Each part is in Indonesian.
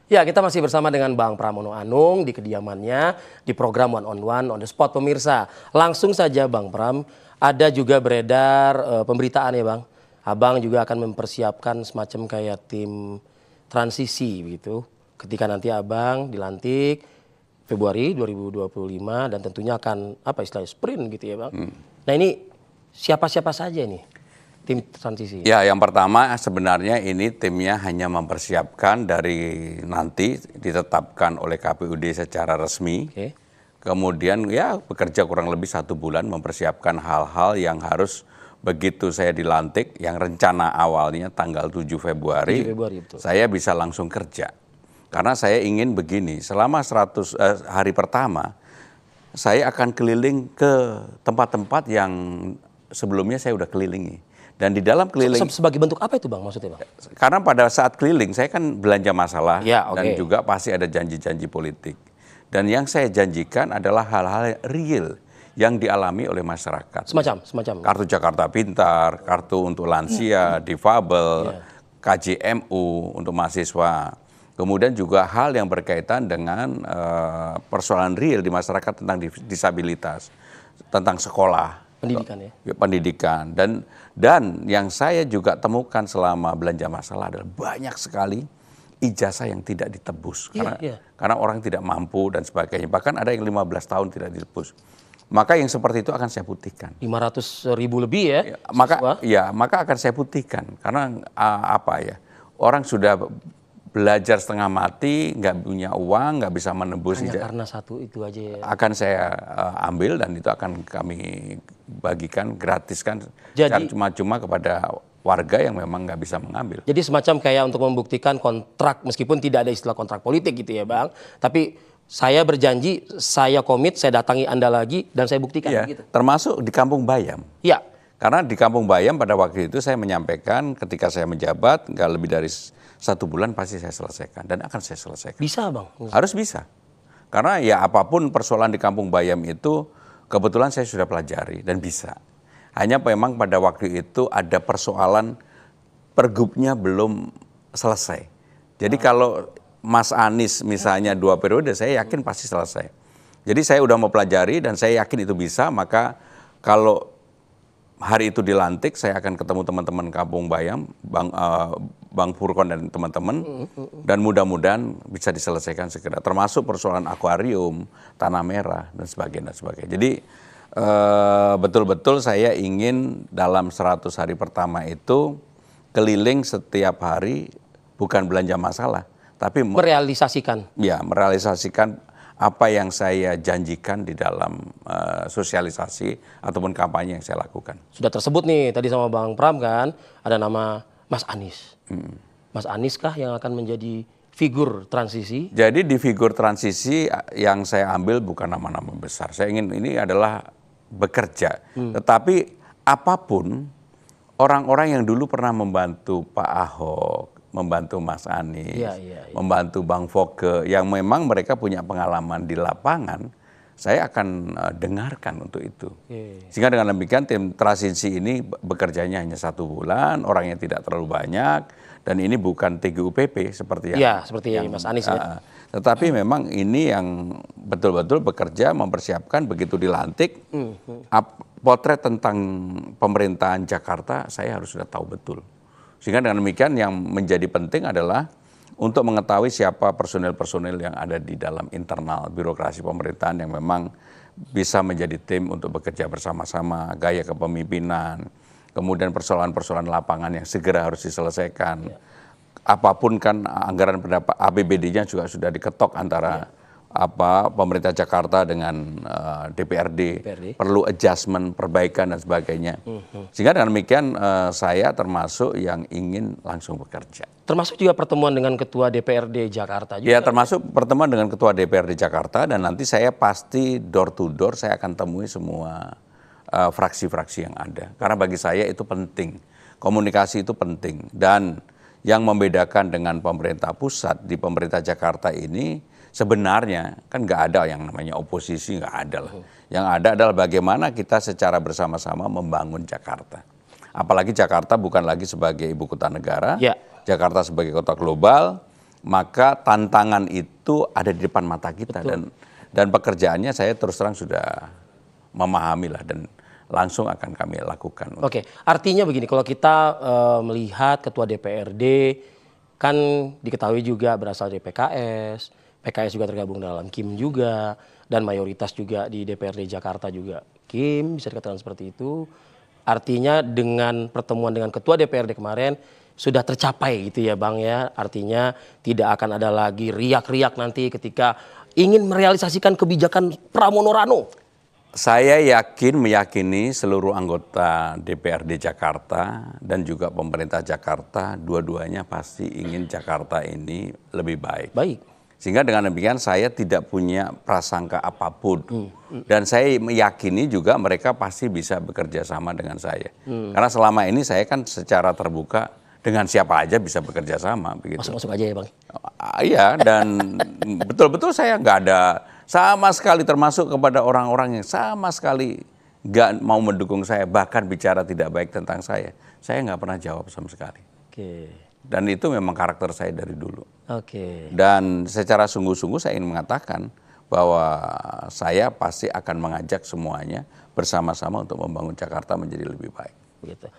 Ya, kita masih bersama dengan Bang Pramono Anung di kediamannya di program One on One on the Spot pemirsa. Langsung saja Bang Pram, ada juga beredar pemberitaan ya Bang. Abang juga akan mempersiapkan semacam kayak tim transisi begitu. Ketika nanti Abang dilantik Februari 2025 dan tentunya akan apa istilahnya sprint gitu ya Bang. Nah ini siapa-siapa saja nih tim transisi? Ya, yang pertama sebenarnya ini timnya hanya mempersiapkan dari nanti ditetapkan oleh KPUD secara resmi. Oke. Kemudian ya bekerja kurang lebih 1 bulan mempersiapkan hal-hal yang harus begitu saya dilantik, yang rencana awalnya tanggal 7 Februari, 7 Februari, betul. saya bisa langsung kerja. Karena saya ingin begini, selama 100 hari pertama, saya akan keliling ke tempat-tempat yang sebelumnya saya udah kelilingi. Dan di dalam keliling, Sebagai bentuk apa itu Bang maksudnya Bang? karena pada saat keliling saya kan belanja masalah Ya, oke. dan juga pasti ada janji-janji politik. Dan yang saya janjikan adalah hal-hal real yang dialami oleh masyarakat. Semacam. Kartu Jakarta Pintar, kartu untuk lansia, difabel, KJMU untuk mahasiswa. Kemudian juga hal yang berkaitan dengan persoalan real di masyarakat tentang disabilitas, tentang sekolah. Pendidikan ya. Pendidikan dan yang saya juga temukan selama belanja masalah adalah banyak sekali ijazah yang tidak ditebus karena orang tidak mampu dan sebagainya, bahkan ada yang 15 tahun tidak ditebus. Maka yang seperti itu akan saya putihkan. 500.000 lebih ya. Maka akan saya putihkan karena orang sudah belajar setengah mati, nggak punya uang, nggak bisa menebus. Hanya karena satu itu aja ya. Akan saya ambil dan itu akan kami bagikan, gratiskan secara cuma-cuma kepada warga yang memang nggak bisa mengambil. Jadi semacam kayak untuk membuktikan kontrak, meskipun tidak ada istilah kontrak politik gitu ya Bang. Tapi saya berjanji, saya komit, saya datangi Anda lagi dan saya buktikan gitu. Termasuk di Kampung Bayam. Iya. Karena di Kampung Bayam pada waktu itu saya menyampaikan ketika saya menjabat nggak lebih dari 1 bulan pasti saya selesaikan dan akan saya selesaikan. Bisa Bang? Harus bisa. Karena ya apapun persoalan di Kampung Bayam itu kebetulan saya sudah pelajari dan bisa. Hanya memang pada waktu itu ada persoalan pergubnya belum selesai. Jadi kalau Mas Anies misalnya 2 periode saya yakin pasti selesai. Jadi saya udah mau pelajari dan saya yakin itu bisa, maka kalau hari itu dilantik, saya akan ketemu teman-teman Kampung Bayam, Bang Furkon dan teman-teman, dan mudah-mudahan bisa diselesaikan segera. Termasuk persoalan akuarium, tanah merah, dan sebagainya. Jadi betul-betul saya ingin dalam 100 hari pertama itu keliling setiap hari, bukan belanja masalah, tapi merealisasikan. Ya, merealisasikan apa yang saya janjikan di dalam sosialisasi ataupun kampanye yang saya lakukan. Sudah tersebut nih tadi sama Bang Pram kan, ada nama Mas Anies. Mas Anies kah yang akan menjadi figur transisi? Jadi di figur transisi yang saya ambil bukan nama-nama besar. Saya ingin ini adalah bekerja. Tetapi apapun orang-orang yang dulu pernah membantu Pak Ahok, membantu Mas Anies, membantu Bang Foke, yang memang mereka punya pengalaman di lapangan, saya akan dengarkan untuk itu. Sehingga dengan demikian tim transisi ini bekerjanya hanya 1 bulan, orangnya tidak terlalu banyak, dan ini bukan TGUPP seperti yang Mas Anies ya. Tetapi memang ini yang betul-betul bekerja mempersiapkan begitu dilantik, potret tentang pemerintahan Jakarta saya harus sudah tahu betul. Sehingga dengan demikian yang menjadi penting adalah untuk mengetahui siapa personil-personil yang ada di dalam internal birokrasi pemerintahan yang memang bisa menjadi tim untuk bekerja bersama-sama, gaya kepemimpinan, kemudian persoalan-persoalan lapangan yang segera harus diselesaikan. Apapun kan anggaran pendapat APBD-nya juga sudah diketok antara pemerintah Jakarta dengan DPRD, perlu adjustment, perbaikan dan sebagainya. Sehingga dengan demikian saya termasuk yang ingin langsung bekerja. Termasuk juga pertemuan dengan Ketua DPRD Jakarta juga. Ya, termasuk pertemuan dengan Ketua DPRD Jakarta dan nanti saya pasti door to door saya akan temui semua fraksi-fraksi yang ada. Karena bagi saya itu penting, komunikasi itu penting. Dan yang membedakan dengan pemerintah pusat di pemerintah Jakarta ini sebenarnya kan nggak ada yang namanya oposisi, nggak ada lah. Yang ada adalah bagaimana kita secara bersama-sama membangun Jakarta. Apalagi Jakarta bukan lagi sebagai ibu kota negara, Jakarta sebagai kota global, maka tantangan itu ada di depan mata kita. Dan pekerjaannya saya terus terang sudah memahami lah dan langsung akan kami lakukan. Oke, artinya begini, kalau kita melihat ketua DPRD kan diketahui juga berasal dari PKS, PKS juga tergabung dalam KIM juga, dan mayoritas juga di DPRD Jakarta juga KIM, bisa dikatakan seperti itu. Artinya dengan pertemuan dengan ketua DPRD kemarin sudah tercapai gitu ya Bang ya, artinya tidak akan ada lagi riak-riak nanti ketika ingin merealisasikan kebijakan Pramono Rano. Saya meyakini seluruh anggota DPRD Jakarta dan juga pemerintah Jakarta, dua-duanya pasti ingin Jakarta ini lebih baik. Baik. Sehingga dengan demikian saya tidak punya prasangka apapun. Dan saya meyakini juga mereka pasti bisa bekerja sama dengan saya. Karena selama ini saya kan secara terbuka dengan siapa aja bisa bekerja sama. Masuk-masuk aja ya Bang? Iya, dan betul-betul saya nggak ada sama sekali, termasuk kepada orang-orang yang sama sekali nggak mau mendukung saya, bahkan bicara tidak baik tentang saya nggak pernah jawab sama sekali. Oke. Dan itu memang karakter saya dari dulu. Oke. Dan secara sungguh-sungguh saya ingin mengatakan bahwa saya pasti akan mengajak semuanya bersama-sama untuk membangun Jakarta menjadi lebih baik. Gitu.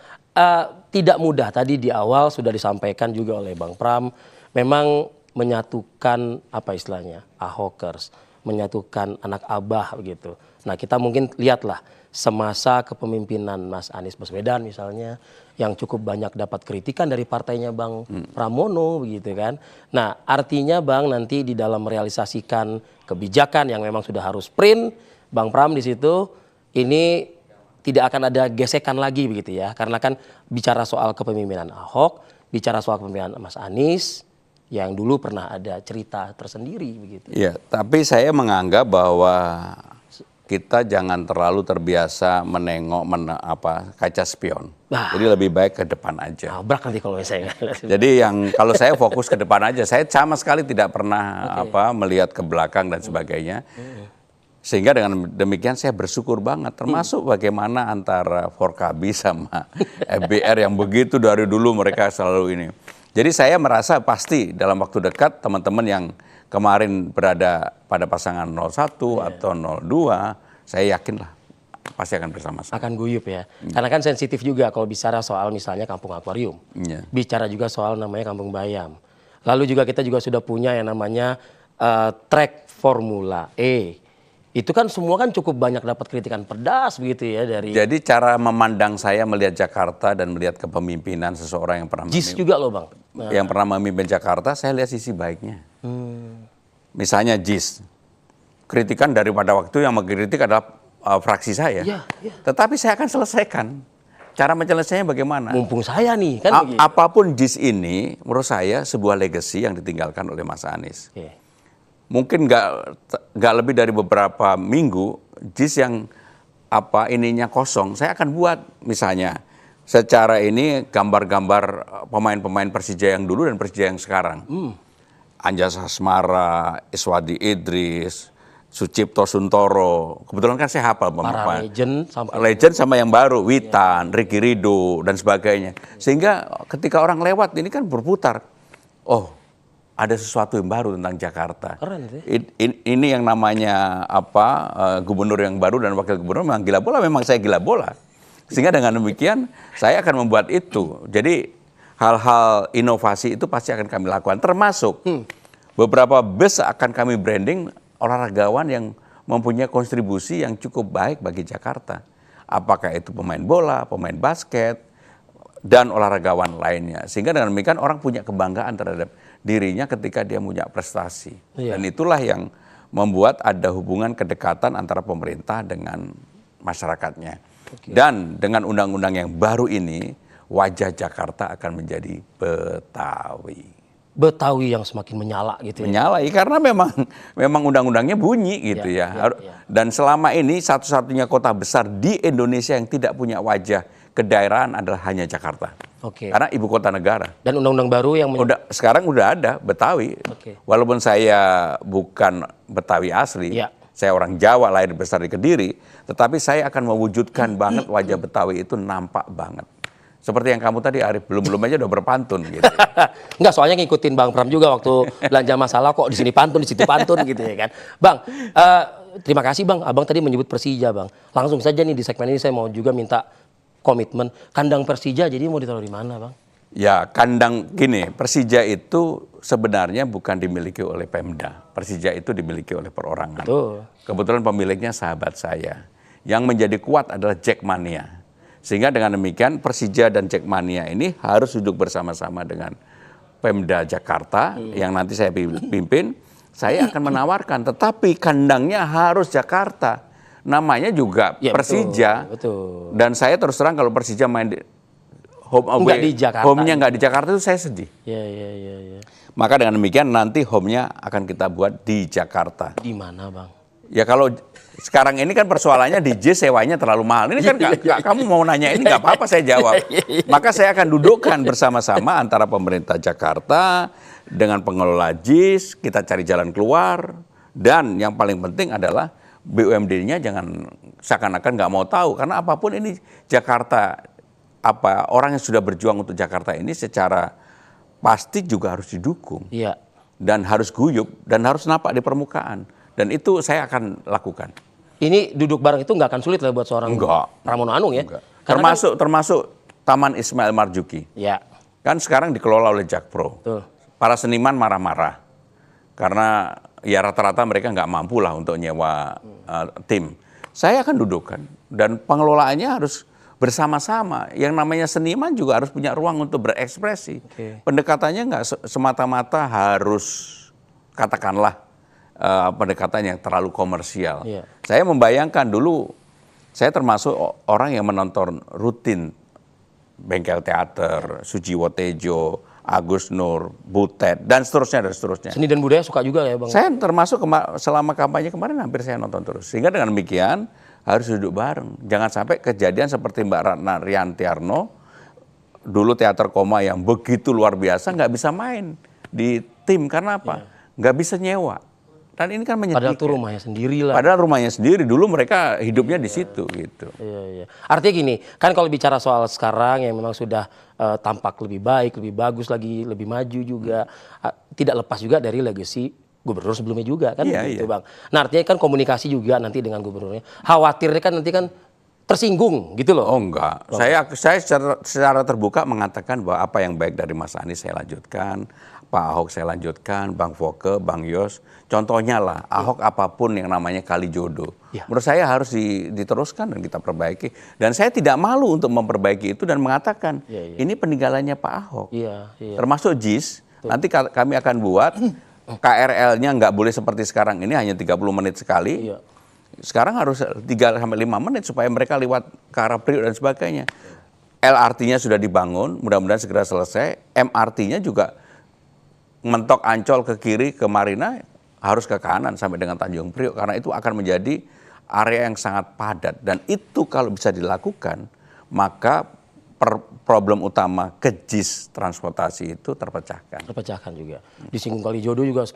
Tidak mudah, tadi di awal sudah disampaikan juga oleh Bang Pram, memang menyatukan apa istilahnya, Ahokers, menyatukan anak abah begitu. Nah kita mungkin lihatlah semasa kepemimpinan Mas Anies Baswedan misalnya, yang cukup banyak dapat kritikan dari partainya Bang Pramono begitu kan. Nah artinya Bang nanti di dalam merealisasikan kebijakan yang memang sudah harus sprint, Bang Pram di situ ini tidak akan ada gesekan lagi begitu ya. Karena kan bicara soal kepemimpinan Ahok, bicara soal kepemimpinan Mas Anies yang dulu pernah ada cerita tersendiri begitu. Iya, tapi saya menganggap bahwa kita jangan terlalu terbiasa menengok kaca spion. Jadi lebih baik ke depan aja. Nabrak nanti kalau saya. Jadi kalau saya fokus ke depan aja, saya sama sekali tidak pernah melihat ke belakang dan sebagainya. Sehingga dengan demikian saya bersyukur banget, termasuk bagaimana antara Forkabi sama FBR yang begitu dari dulu mereka selalu ini. Jadi saya merasa pasti dalam waktu dekat teman-teman yang kemarin berada pada pasangan 01 atau 02, saya yakinlah pasti akan bersama-sama. Akan guyup ya. Karena kan sensitif juga kalau bicara soal misalnya Kampung Akuarium. Bicara juga soal namanya Kampung Bayam. Lalu juga kita juga sudah punya yang namanya track Formula E. Itu kan semua kan cukup banyak dapat kritikan pedas begitu ya dari. Jadi cara memandang saya melihat Jakarta dan melihat kepemimpinan seseorang yang pernah JIS juga loh Bang. Yang pernah memimpin Jakarta, saya lihat sisi baiknya. Misalnya JIS. Kritikan daripada waktu yang mengkritik adalah fraksi saya. Tetapi saya akan selesaikan. Cara menyelesaikannya bagaimana? Mumpung saya nih kan begitu. Apapun JIS ini menurut saya sebuah legacy yang ditinggalkan oleh Mas Anies. Mungkin nggak lebih dari beberapa minggu JIS yang ininya kosong, saya akan buat misalnya secara ini gambar-gambar pemain-pemain Persija yang dulu dan Persija yang sekarang. Anjas Hasmara, Iswadi Idris, Sucipto Suntoro, kebetulan kan saya hafal para legend sama yang baru, Witan, Ricky Ridho dan sebagainya. Sehingga ketika orang lewat ini kan berputar, oh ada sesuatu yang baru tentang Jakarta. Keren sih. Ini yang namanya gubernur yang baru dan wakil gubernur memang gila bola, memang saya gila bola. Sehingga dengan demikian saya akan membuat itu. Jadi hal-hal inovasi itu pasti akan kami lakukan. Termasuk beberapa bus akan kami branding olahragawan yang mempunyai kontribusi yang cukup baik bagi Jakarta. Apakah itu pemain bola, pemain basket, dan olahragawan lainnya. Sehingga dengan demikian orang punya kebanggaan terhadap dirinya ketika dia punya prestasi. Dan itulah yang membuat ada hubungan kedekatan antara pemerintah dengan masyarakatnya. Dan dengan undang-undang yang baru ini, wajah Jakarta akan menjadi Betawi. Betawi yang semakin menyala gitu ya. Menyala, karena memang undang-undangnya bunyi gitu ya. Dan selama ini satu-satunya kota besar di Indonesia yang tidak punya wajah kedaerahan adalah hanya Jakarta. Karena ibu kota negara. Dan undang-undang baru yang sekarang udah ada Betawi. Walaupun saya bukan Betawi asli, saya orang Jawa lahir besar di Kediri, tetapi saya akan mewujudkan banget wajah Betawi itu nampak banget. Seperti yang kamu tadi Arif, belum aja udah berpantun gitu. Enggak, soalnya ngikutin Bang Pram juga waktu belanja masalah kok di sini pantun, di situ pantun gitu ya kan. Bang, terima kasih Bang. Abang tadi menyebut Persija Bang. Langsung saja nih di segmen ini saya mau juga minta komitmen. Kandang Persija jadi mau ditaruh di mana Bang? Ya, kandang gini, Persija itu sebenarnya bukan dimiliki oleh Pemda. Persija itu dimiliki oleh perorangan. Betul. Kebetulan pemiliknya sahabat saya. Yang menjadi kuat adalah Jackmania. Sehingga dengan demikian Persija dan Jackmania ini harus duduk bersama-sama dengan Pemda Jakarta yang nanti saya pimpin. Saya akan menawarkan, tetapi kandangnya harus Jakarta. Namanya juga Ya, Persija. betul. Dan saya terus terang kalau Persija main di home away, Nggak di Jakarta. home-nya nggak di Jakarta itu saya sedih. Ya. Maka dengan demikian nanti home-nya akan kita buat di Jakarta. Di mana Bang? Ya kalau sekarang ini kan persoalannya DJ sewanya terlalu mahal. Ini kan kamu mau nanya ini nggak apa-apa saya jawab. Maka saya akan dudukkan bersama-sama antara pemerintah Jakarta dengan pengelola JIS, kita cari jalan keluar. Dan yang paling penting adalah BUMD-nya jangan seakan-akan nggak mau tahu. Karena apapun ini Jakarta, orang yang sudah berjuang untuk Jakarta ini secara pasti juga harus didukung. Iya. Dan harus guyup dan harus nampak di permukaan. Dan itu saya akan lakukan. Ini duduk bareng itu nggak akan sulit lah buat seorang Pramono Anung ya? Enggak. Karena Termasuk Taman Ismail Marzuki. ya, Kan sekarang dikelola oleh Jakpro. betul. Para seniman marah-marah. Karena ya rata-rata mereka nggak mampu lah untuk nyewa tim. Saya akan dudukkan. Dan pengelolaannya harus bersama-sama. Yang namanya seniman juga harus punya ruang untuk berekspresi. Oke. Pendekatannya nggak semata-mata harus katakanlah pendekatan yang terlalu komersial. Iya. Saya membayangkan dulu, saya termasuk orang yang menonton rutin Bengkel Teater, Sujiwo Tejo, Agus Nur, Butet, dan seterusnya. Seni dan budaya suka juga ya Bang? Saya termasuk selama kampanye kemarin hampir saya nonton terus. Sehingga dengan demikian harus duduk bareng. Jangan sampai kejadian seperti Mbak Ratna Riantiarno, dulu teater koma yang begitu luar biasa, nggak bisa main di tim. Karena apa? Nggak bisa nyewa. Dan ini kan menyedihkan. Padahal itu rumahnya sendiri lah. Padahal rumahnya sendiri, dulu mereka hidupnya di situ gitu. Iya. Artinya gini, kan kalau bicara soal sekarang yang memang sudah tampak lebih baik, lebih bagus lagi, lebih maju juga, tidak lepas juga dari legacy gubernur sebelumnya juga kan gitu Bang. Nah artinya kan komunikasi juga nanti dengan gubernurnya. Khawatirnya kan nanti kan tersinggung gitu loh. Oh enggak, saya secara terbuka mengatakan bahwa apa yang baik dari Mas Anies saya lanjutkan, Pak Ahok saya lanjutkan, Bang Foke, Bang Yos. Contohnya lah, Ahok apapun yang namanya kali jodoh. Ya. Menurut saya harus diteruskan dan kita perbaiki. Dan saya tidak malu untuk memperbaiki itu dan mengatakan, ini peninggalannya Pak Ahok. Termasuk JIS, nanti kami akan buat KRL-nya nggak boleh seperti sekarang ini, hanya 30 menit sekali. Sekarang harus 3-5 menit supaya mereka lewat ke arah Priok dan sebagainya. LRT-nya sudah dibangun, mudah-mudahan segera selesai. MRT-nya juga mentok Ancol ke kiri ke Marina, harus ke kanan sampai dengan Tanjung Priok. Karena itu akan menjadi area yang sangat padat. Dan itu kalau bisa dilakukan, maka problem utama kejis transportasi itu terpecahkan. Terpecahkan juga. Di Singgung Kalijodo juga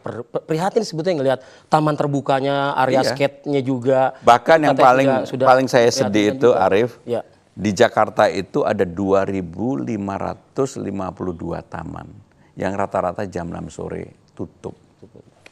prihatin sebetulnya ngelihat taman terbukanya, area skate-nya juga. Bahkan yang paling saya sedih itu juga. Arif, di Jakarta itu ada 2.552 taman yang rata-rata jam 6 sore tutup.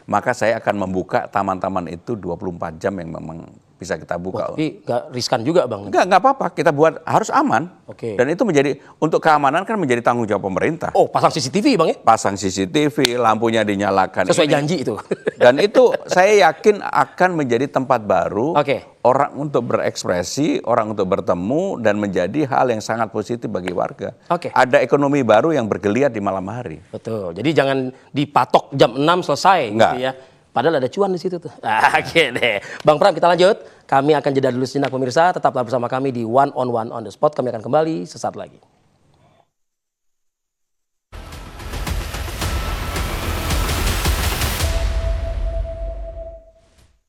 Maka saya akan membuka taman-taman itu 24 jam yang memang bisa kita buka. Tapi nggak riskan juga Bang? Nggak apa-apa, kita buat harus aman. Oke. Dan itu menjadi, untuk keamanan kan menjadi tanggung jawab pemerintah. Oh, pasang CCTV Bang ya? Pasang CCTV, lampunya dinyalakan. Sesuai janji itu. Dan itu saya yakin akan menjadi tempat baru orang untuk berekspresi, orang untuk bertemu, dan menjadi hal yang sangat positif bagi warga. Ada ekonomi baru yang bergeliat di malam hari. Betul, jadi jangan dipatok jam 6 selesai. Enggak. Gitu ya. Padahal ada cuan di situ tuh. Oke deh. Bang Pram, kita lanjut. Kami akan jeda dulu sejenak pemirsa. Tetaplah bersama kami di One on the Spot. Kami akan kembali sesaat lagi.